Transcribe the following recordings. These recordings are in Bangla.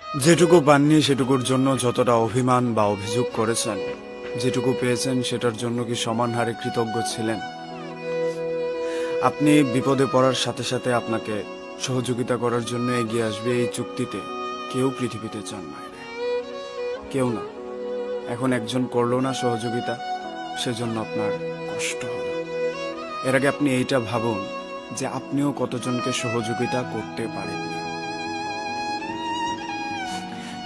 যেটুকু পাননি সেটুকুর জন্য যতটা অভিমান বা অভিযোগ করেছেন, যেটুকু পেয়েছেন সেটার জন্য কি সমান হারে কৃতজ্ঞ ছিলেন? আপনি বিপদে পড়ার সাথে সাথে আপনাকে সহযোগিতা করার জন্য এগিয়ে আসবে এই চুক্তিতে কেউ পৃথিবীতে চান না, কেউ না। এখন একজন করলো না সহযোগিতা, সেজন্য আপনার কষ্ট হলো। এর আগে আপনি এইটা ভাবুন যে আপনিও কতজনকে সহযোগিতা করতে পারেননি।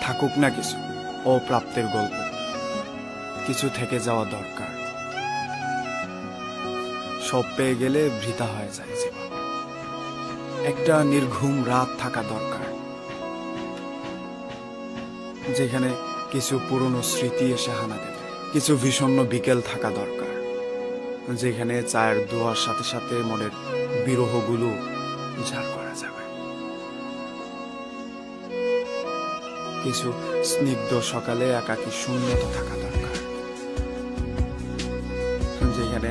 থাকুক না কিছু অপ্রাপ্তের গল্প, কিছু থেকে যাওয়া দরকার। সব পেয়ে গেলে বৃথা হয়ে যায় জীবন। একটা নির্ঘুম রাত থাকা দরকার, যেখানে কিছু পুরনো স্মৃতি এসে হানা দেবে। কিছু বিষণ্ণ বিকেল থাকা দরকার, যেখানে চায়ের দোয়ার সাথে সাথে মনের বিরহগুলো উজাড় করা যাবে। কিছু স্নিগ্ধ সকালে একাকী শূন্যতা থাকা দরকার, যেখানে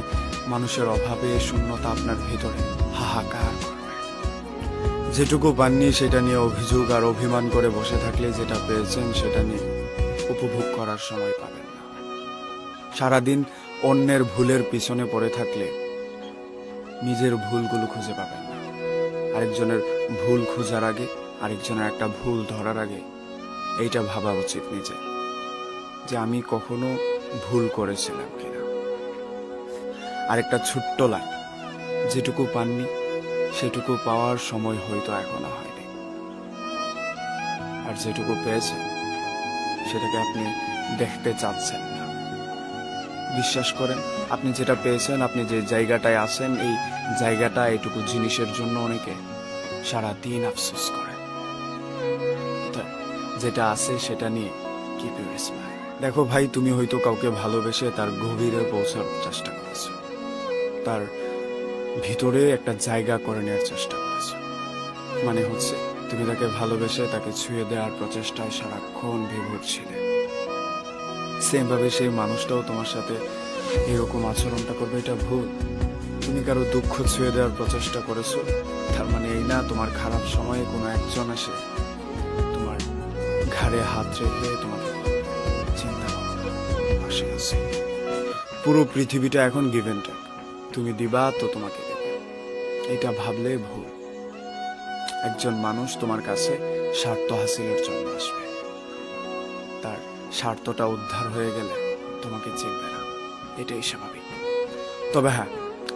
মানুষের অভাবে শূন্যতা আপনার ভেতরে হাহাকার করবে। যেটুকু পাননি সেটা নিয়ে অভিযোগ আর অভিমান করে বসে থাকলে যেটা পেয়েছেন সেটা নিয়ে উপভোগ করার সময় পাবেন না। সারাদিন অন্যের ভুলের পিছনে পড়ে থাকলে নিজের ভুলগুলো খুঁজে পাবেন না। আরেকজনের ভুল খোঁজার আগে, আরেকজনের একটা ভুল ধরার আগে এইটা ভাবা উচিত নিজে, যে আমি কখনো ভুল করেছিলাম কিনা। আরেকটা ছোট্ট লাইন, যেটুকু পাননি সেটুকু পাওয়ার সময় হয়তো এখনো হয়নি, আর যেটুকু পেয়েছেন সেটাকে আপনি দেখতে চাচ্ছেন না। বিশ্বাস করেন, আপনি যেটা পেয়েছেন, আপনি যে জায়গাটায় আছেন, এই জায়গাটা এটুকু জিনিসের জন্য অনেকে সারাদিন আফসোস করে। যেটা আছে সেটা নিয়ে কিপ ইউর স্মাইল। দেখো ভাই, তুমি হয়তো কাউকে ভালোবেসে তার গভীরে পৌঁছার চেষ্টা করেছো, তার ভিতরে একটা জায়গা করে নেওয়ার চেষ্টা করেছো। মানে হচ্ছে তুমি তাকে ভালোবেসে তাকে ছুঁয়ে দেওয়ার প্রচেষ্টায় সারাক্ষণ বিভোর ছিলে। সেম ভাবে সেই মানুষটাও তোমার সাথে এরকম আচরণটা করবে, এটা ভুল। তুমি কারো দুঃখ ছুঁয়ে দেওয়ার প্রচেষ্টা করেছো, তার মানে এই না তোমার খারাপ সময়ে কোনো একজন এসে তোমার ঘাড়ে হাত রেখে তোমাকে চিন্তা করো, পাশে আছে। পুরো পৃথিবীটা এখন গিভ এন্ড টেক, তুমি দিবা তো তোমাকে দেবে, এটা ভাবলে ভুল। একজন মানুষ তোমার কাছে স্বার্থ হাসিলের জন্য আসবে, তার স্বার্থটা উদ্ধার হয়ে গেলে তোমাকে চিনবে না, এটাই স্বাভাবিক। তবে হ্যাঁ,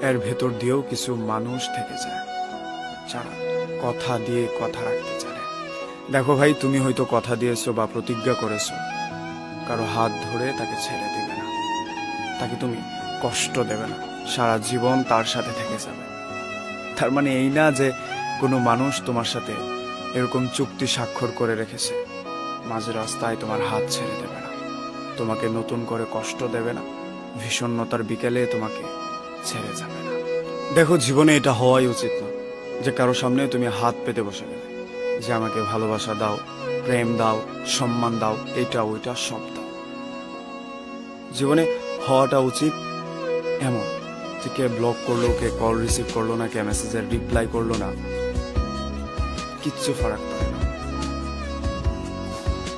এর ভেতর দিয়েও কিছু মানুষ থেকে যায় যারা কথা দিয়ে কথা রাখতে চায়। দেখো ভাই, তুমি হয়তো কথা দিয়েছো বা প্রতিজ্ঞা করেছো কারো হাত ধরে তাকে ছেড়ে দিবে না, তাকে তুমি কষ্ট দেবে না, সারা জীবন তার সাথে থেকে যাবে। তার মানে এই না যে কোনো মানুষ তোমার সাথে এরকম চুক্তি স্বাক্ষর করে রেখেছে, মাঝ রাস্তায় তোমার হাত ছেড়ে দেবে না, তোমাকে নতুন করে কষ্ট দেবে না, বিষণ্ণতার বিকেলে তোমাকে ছেড়ে যাবে না। দেখো, জীবনে এটা হওয়াই উচিত না যে কারো সামনে তুমি হাত পেতে বসে গেলে, যে আমাকে ভালোবাসা দাও, প্রেম দাও, সম্মান দাও, এটা ওইটা সব দাও। জীবনে হওয়াটা উচিত এমন যে কে ব্লক করলো, কে কল রিসিভ করলো না, কে মেসেজের রিপ্লাই করলো না, কিচ্ছু ফারাক পড়ে না।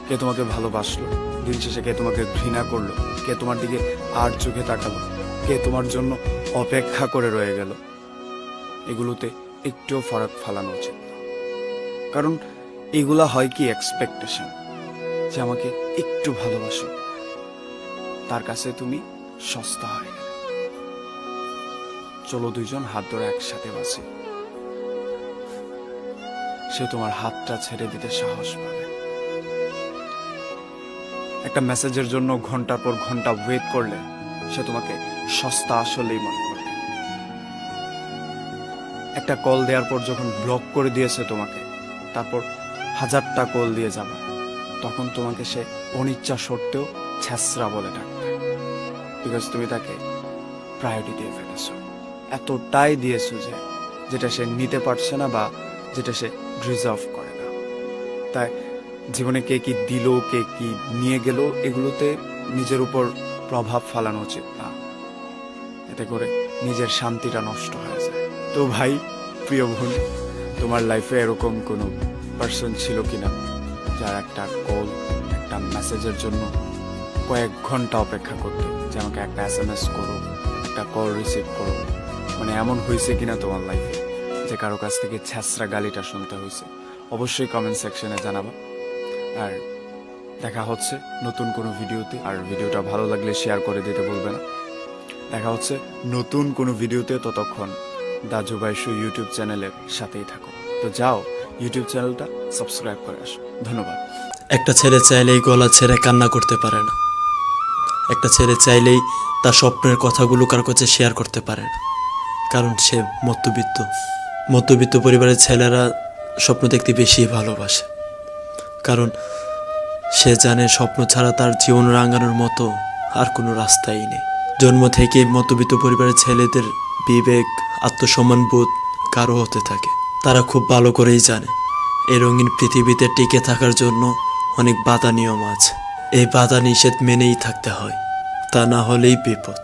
কে তোমাকে ভালোবাসলো, দিন শেষে কে তোমাকে ঘৃণা করলো, কে তোমার দিকে আর চোখে তাকালো, কে তোমার জন্য অপেক্ষা করে রয়ে গেল, এগুলোতে একটুও ফারাক ফালানো উচিত না। কারণ এগুলা হয় কি এক্সপেকটেশন, যে আমাকে একটু ভালোবাসো, তার কাছে তুমি সস্তা হয়ে গেলে। চলো দুইজন হাত ধরে একসাথে বাঁচি, সে তোমার হাতটা ছেড়ে দিতে সাহস পাবে। একটা মেসেজের জন্য ঘন্টার পর ঘন্টা ওয়েট করলে সে তোমাকে সস্তা আসলেই মনে করবে। একটা কল দেওয়ার পর যখন ব্লক করে দিয়েছে তোমাকে, তারপর 1000টা কল দিয়ে যাবে, তখন তোমাকে সে অনিচ্ছা সত্ত্বেও ছ্যাঁচড়া বলে ডাকবে, বিকজ তুমি তাকে প্রায়োরিটি দিয়ে ফেলেছো, এতটাই দিয়েছো যে যেটা সে নিতে পারছে না বা যেটা সে ডিজার্ভ করে না। তাই জীবনে কে কি দিল, কে কি নিয়ে গেল, এগুলোতে নিজের উপর প্রভাব ফেলানো উচিত না, এতে করে নিজের শান্তিটা নষ্ট হয়ে যায়। তো ভাই, প্রিয় বোন, তোমার লাইফে এরকম কোনো পার্সন ছিল কিনা যার একটা কল, একটা মেসেজের জন্য কয়েক ঘন্টা অপেক্ষা করতে, যে আমাকে একটা SMS করো, একটা কল রিসিভ করো। মানে এমন হয়েছে কিনা তোমার লাইফে যে কারো কাছ থেকে ছ্যাঁচড়া গালিটা শুনতে হয়েছে? অবশ্যই কমেন্ট সেকশনে জানাবা। আর দেখা হচ্ছে নতুন কোনো ভিডিওতে। আর ভিডিওটা ভালো লাগলে শেয়ার করে দিতে ভুলবে না। দেখা হচ্ছে নতুন কোনো ভিডিওতে। ততক্ষণ দা জুবাই শো ইউটিউব চ্যানেলের সাথেই থাকো। তো যাও ইউটিউব চ্যানেলটা সাবস্ক্রাইব করে আসো। ধন্যবাদ। একটা ছেলে চাইলেই গলা ছেড়ে কান্না করতে পারে না। একটা ছেলে চাইলেই তার স্বপ্নের কথাগুলো কার কাছে শেয়ার করতে পারে না, কারণ সে মধ্যবিত্ত পরিবারের ছেলেরা স্বপ্ন দেখতে বেশি ভালোবাসে, কারণ সে জানে স্বপ্ন ছাড়া তার জীবন রাঙানোর মতো আর কোনো রাস্তাই নেই। জন্ম থেকে মধ্যবিত্ত পরিবারের ছেলেদের বিবেক, আত্মসম্মানবোধ কারো হতে থাকে। তারা খুব ভালো করেই জানে এই রঙিন পৃথিবীতে টিকে থাকার জন্য অনেক বাধা নিয়ম আছে। এই বাধা নিষেধ মেনেই থাকতে হয়, তা না হলেই বিপদ।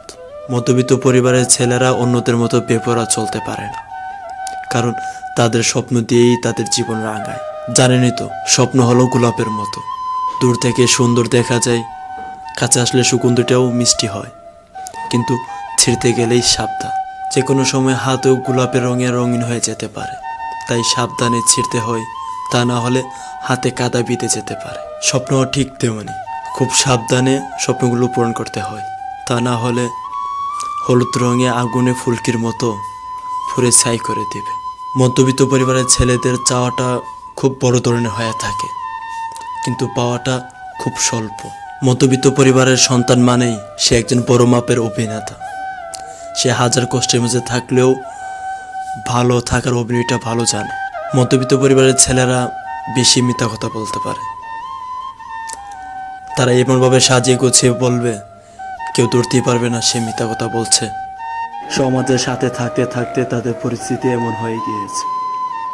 মধ্যবিত্ত পরিবারের ছেলেরা অন্যদের মতো বেপরোয়া চলতে পারে না, কারণ তাদের স্বপ্ন দিয়েই তাদের জীবন রাঙায়। জানেনই তো, স্বপ্ন হলো গোলাপের মতো, দূর থেকে সুন্দর দেখা যায়, কাছে আসলে সুগন্ধটাও মিষ্টি হয়, কিন্তু ছিঁড়তে গেলেই সাবধান। যে কোনো সময় হাতেও গোলাপের রঙে রঙিন হয়ে যেতে পারে, তাই সাবধানে ছিঁড়তে হয়, তা না হলে হাতে কাদা বিঁধে যেতে পারে। স্বপ্নও ঠিক তেমনি, খুব সাবধানে স্বপ্নগুলো পূরণ করতে হয়, তা না হলে হলুদ রঙে আগুনে ফুলকির মতো পুড়ে ছাই করে দেবে। মধ্যবিত্ত পরিবারের ছেলেদের চাওয়াটা খুব বড় ধরনের হয়ে থাকে, কিন্তু পাওয়াটা খুব স্বল্প। মধ্যবিত্ত পরিবারের সন্তান মানেই সে একজন বড় মাপের অভিনেতা। সে হাজার কষ্টের মধ্যে থাকলেও ভালো থাকার অভিনয়টা ভালো জানে। মধ্যবিত্ত পরিবারের ছেলেরা বেশি মিথ্যা কথা বলতে পারে। তারা এমনভাবে সাজিয়ে গুছিয়ে বলবে, কেউ ধরতেই পারবে না সে মিথ্যা কথা বলছে। সমাজের সাথে থাকতে থাকতে তাদের পরিস্থিতি এমন হয়ে গিয়েছে,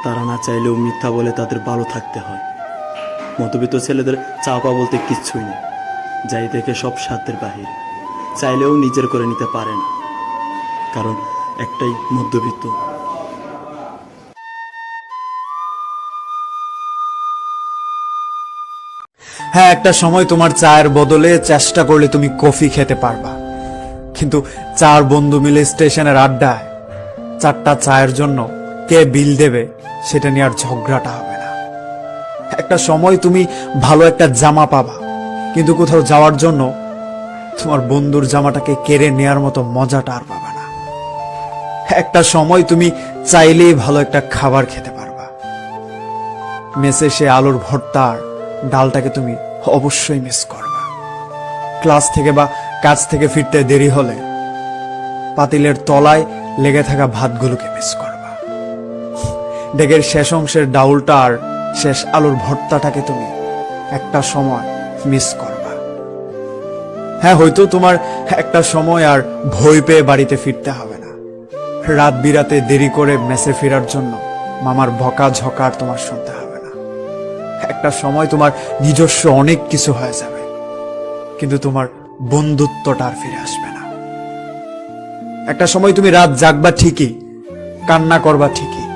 তারা না চাইলেও মিথ্যা বলে তাদের ভালো থাকতে হয়। মধ্যবিত্ত ছেলেদের চাওয়া বলতে কিচ্ছুই নেই, যাই দেখে সব সাধ্যের বাহিরে, চাইলেও নিজের করে নিতে পারে না, কারণ একটাই মধ্যবিত্ত। হ্যাঁ, একটা সময় তোমার চায়ের বদলে চেষ্টা করলে তুমি কফি খেতে পারবা, কিন্তু 4 বন্ধু মিলে স্টেশনের আড্ডায় 4টা চায়ের জন্য কে বিল দেবে সেটা নিয়ে আর ঝগড়াটা হবে না। একটা সময় তুমি ভালো একটা জামা পাবা, কিন্তু কোথাও যাওয়ার জন্য তোমার বন্ধুর জামাটাকে কেড়ে নেওয়ার মতো মজাটা আর পাবা না। একটা সময় তুমি চাইলেই ভালো একটা খাবার খেতে পারবা, মেসে সে আলুর ভর্তা আর ডালটাকে তুমি অবশ্যই মিস করবা। ক্লাস থেকে বা কাজ থেকে ফিরতে দেরি হলে পাতিলের তলায় লেগে থাকা ভাতগুলোকে মিস করবা। ডেকের শেষ অংশের ডাউলটা আর শেষ আলুর ভর্তাটাকে তুমি একটা সময় মিস করবা। হ্যাঁ, হয়তো তোমার একটা সময় আর ভয় পেয়ে বাড়িতে ফিরতে হবে না। রাত বিরাতে দেরি করে মেসে ফেরার জন্য মামার বকা ঝকার তোমার শুনতে হবে না। একটা সময় তোমার নিজস্ব অনেক কিছু হয়ে যাবে, কিন্তু তোমার বন্ধুত্বটা আর ফিরে আসবে না। একটা সময় তুমি রাত জাগবা ঠিকই, কান্না করবা ঠিকই,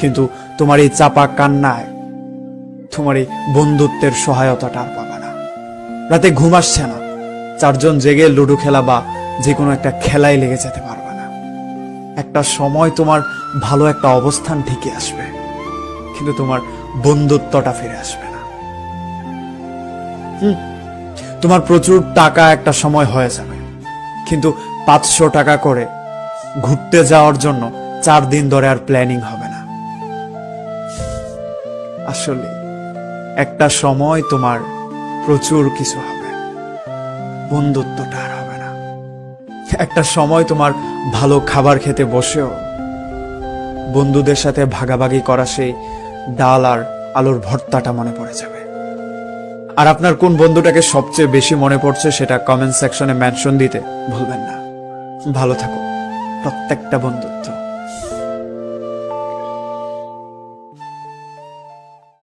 কিন্তু তোমার এই চাপা কান্নায় তোমার এই বন্ধুত্বের সহায়তাটা আর পাবা না। রাতে ঘুম আসছে না, 4 জন জেগে লুডো খেলা বা যে কোনো একটা খেলায় লেগে যেতে পারবা না। একটা সময় তোমার ভালো একটা অবস্থান ঠিকই আসবে, কিন্তু তোমার বন্ধুত্বটা ফিরে আসবে না। তোমার প্রচুর টাকা একটা সময় হয়ে যাবে, কিন্তু 500 টাকা করে ঘুরতে যাওয়ার জন্য 4 দিন ধরে আর প্ল্যানিং হবে না। আসলে একটা সময় তোমার প্রচুর কিছু হবে, বন্ধুত্বটা আর হবে না। একটা সময় তোমার ভালো খাবার খেতে বসেও বন্ধুদের সাথে ভাগাভাগি করা সেই ডাল আর আলুর ভর্তাটা মনে পড়ে যাবে। আর আপনার কোন বন্ধুটাকে সবচেয়ে বেশি মনে পড়ছে সেটা কমেন্ট সেকশনে মেনশন দিতে ভুলবেন না। ভালো থাকুন, প্রত্যেকটা বন্ধুত্ব